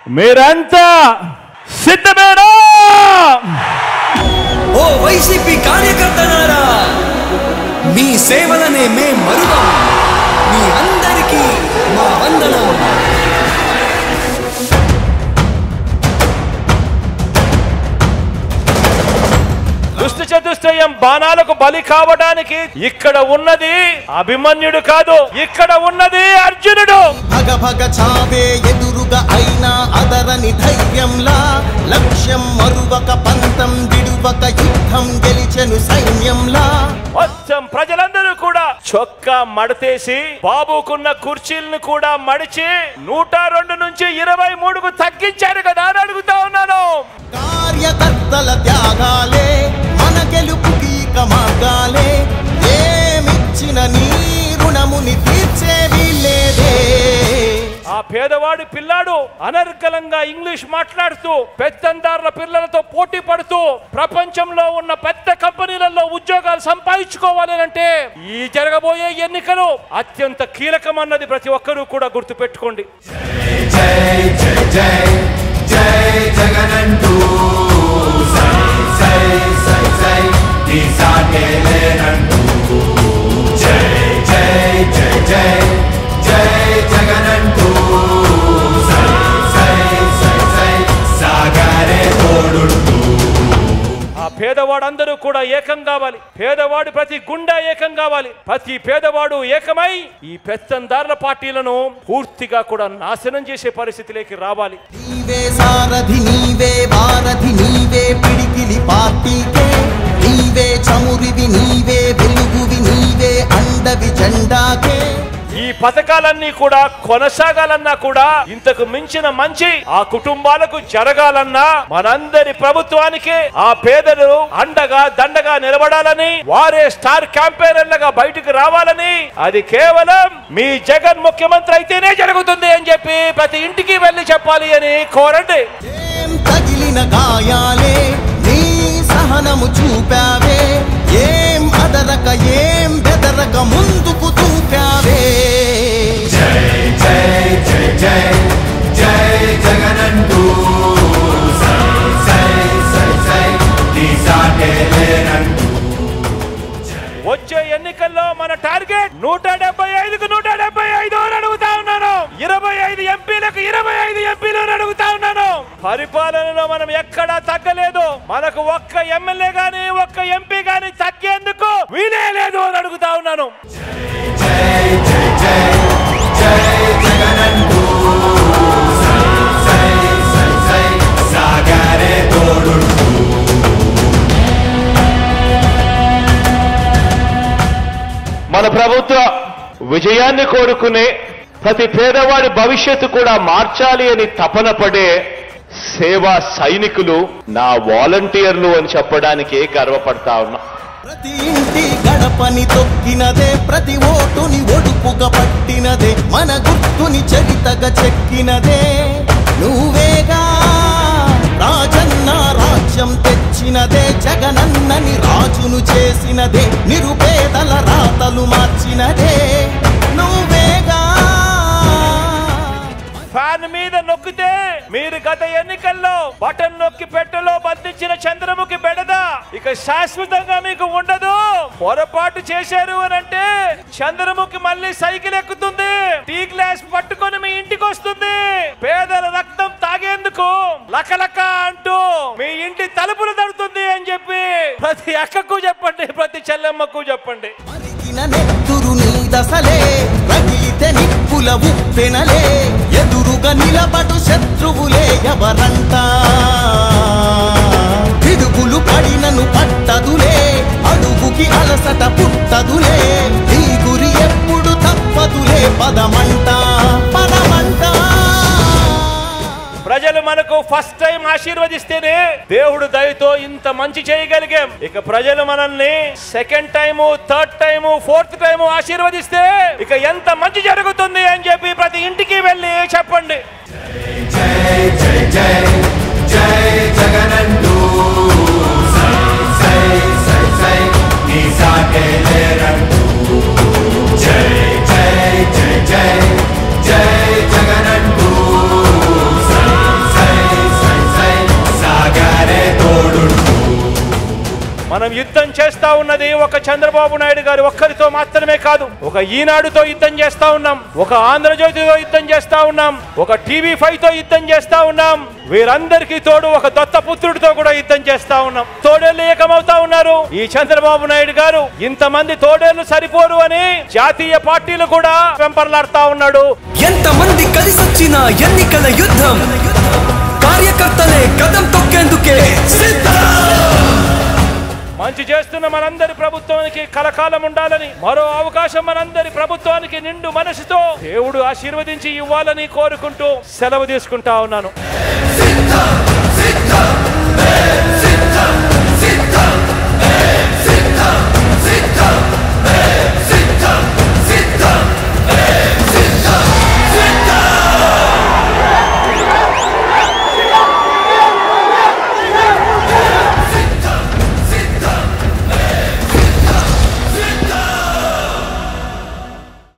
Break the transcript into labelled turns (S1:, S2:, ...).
S1: మీరంతా సిద్ధమేనా?
S2: ఓ వైసీపీ కార్యకర్తలారా, మీ సేవలనే మేం మరువం. మీ అందరికీ మా వందనం.
S1: దుష్ట చతుష్టయం బాణాలకు బలి కావడానికి ఇక్కడ ఉన్నది అభిమన్యుడు కాదు, ఇక్కడ ఉన్నది అర్జునుడు.
S3: భగ భగ చావే ఎదురుగా అయినా అదరని ధైర్యంలా, లక్ష్యం మరువక పంతం విడువక యుద్ధం గెలిచెను సైన్యంలా.
S1: మొత్తం ప్రజలందరూ కూడా చొక్కా మడతేసి బాబుకున్న కుర్చీలను కూడా మడిచి 102 నుంచి 23కు తగ్గించారు కదా అని అడుగుతా ఉన్నాను.
S3: కార్యకర్తల త్యాగాలే మన గెలుపుకి మార్గాలే, ఏమిచ్చిన నీ రుణముని తీర్చేది లేదే.
S1: ఆ పేదవాడి పిల్లాడు అనర్గళంగా ఇంగ్లీష్ మాట్లాడుతూ పెద్దందారుల పిల్లలతో పోటీ పడుతూ ప్రపంచంలో ఉన్న పెద్ద కంపెనీలలో ఉద్యోగాలు సంపాదించుకోవాలి అంటే ఈ జరగబోయే ఎన్నికలు అత్యంత కీలకమన్నది ప్రతి ఒక్కరూ కూడా గుర్తు పెట్టుకోండి.
S4: జై జై జై జై జగనంటూ సై సై సై సై దీసాకేలేనంటూ జై జై జై జై జై జగనంటూ సై సై సై సై సాగరే తోడుంటూ.
S1: ఆ పేదవాడందరూ కూడా ఏకం కావాలి, పేదవాడు ప్రతి గుండె ఏకం కావాలి, ప్రతి పేదవాడు ఏకమై ఈ పెత్తందారుల పార్టీలను పూర్తిగా కూడా నాశనం చేసే పరిస్థితిలోకి రావాలి.
S3: నీవే సారథి నీవే వారధి నీవే పిడికిలి పార్టీకే, నీవే చమురివి నీవే వెలుగువి నీవే అండవి జెండాకే.
S1: ఈ పథకాలన్నీ కూడా కొనసాగాలన్నా కూడా ఇంతకు మించిన మంచి ఆ కుటుంబాలకు జరగాలన్నా మనందరి ప్రభుత్వానికి ఆ పేదలు అండగా దండగా నిలబడాలని, వారే స్టార్ క్యాంపెయినర్లుగా బయటకు రావాలని, అది కేవలం మీ జగన్ ముఖ్యమంత్రి అయితేనే జరుగుతుంది అని చెప్పి ప్రతి ఇంటికి వెళ్లి చెప్పాలి అని కోరండి.
S3: ఏం తగిలిన గాయాలే నీ సహనము చూపావే, ఏం అదరక ఏం బెదరక ముందుకు దూకావే.
S4: జై జై జై జై జై జగనంటూ సై సై సై సై దీసాకేలేనంటూ.
S1: వచ్చే ఎన్నికల్లో మన టార్గెట్ 175కు 175 అని అడుగుతా ఉన్నాను. 25 ఎంపీలకు 25 ఎంపీలు అని అడుగుతా ఉన్నాను. పరిపాలనలో మనం ఎక్కడా తగ్గలేదు, మనకు ఒక్క ఎమ్మెల్యే గాని ఒక్క ఎంపీ గాని తగ్గేందుకు వీలే లేదు అని అడుగుతా ఉన్నాను.
S4: జై జై జై జై జగనంటూ సై సై సై సై సాగరే తోడుంటూ.
S1: మన ప్రభుత్వ విజయాన్ని కోరుకునే ప్రతి పేదవాడి భవిష్యత్తు కూడా మార్చాలి అని తపన పడే సేవా సైనికులు నా వాలంటీర్లు అని చెప్పడానికి గర్వపడతా ఉన్నా.
S3: ప్రతి ఇంటి గడపని తొక్కినదే, ప్రతి ఓటుని ఒడుపుగా పట్టినదే, మన గుర్తుని చరితగా చెక్కినదే నువ్వేగా. రాజన్న రాజ్యం తెచ్చినదే, జగనన్నని రాజును చేసినదే, నిరుపేదల రాతలు మార్చినదే నువ్వేగా.
S1: ఫ్యాన్ మీద నొక్కితే మీరు గత ఎన్నికల్లో బటన్ నొక్కి పెట్టెలో బంధించిన చంద్రముఖి బెడద ఇక శాశ్వతంగా మీకు ఉండదు. పొరపాటు చేశారు అని అంటే చంద్రముఖి మళ్ళీ సైకిల్ ఎక్కుతుంది, టీ గ్లాస్ పట్టుకొని మీ ఇంటికి వస్తుంది. పేదల రక్తం తాగేందుకు లకలక అంటూ మీ ఇంటి తలుపులు తడుతుంది అని చెప్పి ప్రతి అక్కకు చెప్పండి, ప్రతి చెల్లెమ్మకు చెప్పండి.
S3: నెత్తురు నీ దశలే రగిలితే నిప్పుల ఉప్పెనలే, ఎదురుగా నిలబడు శత్రువులే ఎవరంట. పిడుగులు పడినను పట్టదులే, అడుగుకి అలసట పుట్టదులే, ఈ గురి ఎప్పుడు తప్పదులే, పదమంట పదమంట.
S1: ప్రజలు మనకు ఫస్ట్ టైం ఆశీర్వదిస్తేనే దేవుడు దయతో ఇంత మంచి చేయగలిగాం. ఇక ప్రజలు మనల్ని second time, third time, fourth time ఆశీర్వదిస్తే ఇక ఎంత మంచి జరుగుతుంది అని చెప్పి ప్రతి ఇంటికి వెళ్ళి చెప్పండి.
S4: జై జై జై జై జగనంటూ సై సై సై సై దీసాకేలేనంటూ. జై జై జై జై జై జగనంటూ సై
S1: మనం యుద్ధం చేస్తా ఉన్నది ఒక చంద్రబాబు నాయుడు గారు ఒక్కరితో మాత్రమే కాదు, ఒక ఈనాడుతో యుద్ధం చేస్తా ఉన్నాం, ఒక ఆంధ్రజ్యోతితో యుద్ధం చేస్తా ఉన్నాం, ఒక TV5 తో యుద్ధం చేస్తా ఉన్నాం, వీరందరికీ తోడు ఒక దత్తపుత్రుడితో కూడా యుద్ధం చేస్తా ఉన్నాం. తోడేళ్లు ఏకమవుతా ఉన్నారు. ఈ చంద్రబాబు నాయుడు గారు ఇంతమంది తోడేళ్లు సరిపోరు అని జాతీయ పార్టీలు కూడా వెంపర్లాడుతా ఉన్నాడు.
S2: ఎంతమంది కలిసొచ్చిన ఎన్నికల యుద్ధం కార్యకర్తలే కదం తొక్కేందుకే
S1: మంచి చేస్తున్న మనందరి ప్రభుత్వానికి కలకాలం ఉండాలని, మరో అవకాశం మనందరి ప్రభుత్వానికి నిండు మనసుతో దేవుడు ఆశీర్వదించి ఇవ్వాలని కోరుకుంటూ సెలవు తీసుకుంటా ఉన్నాను.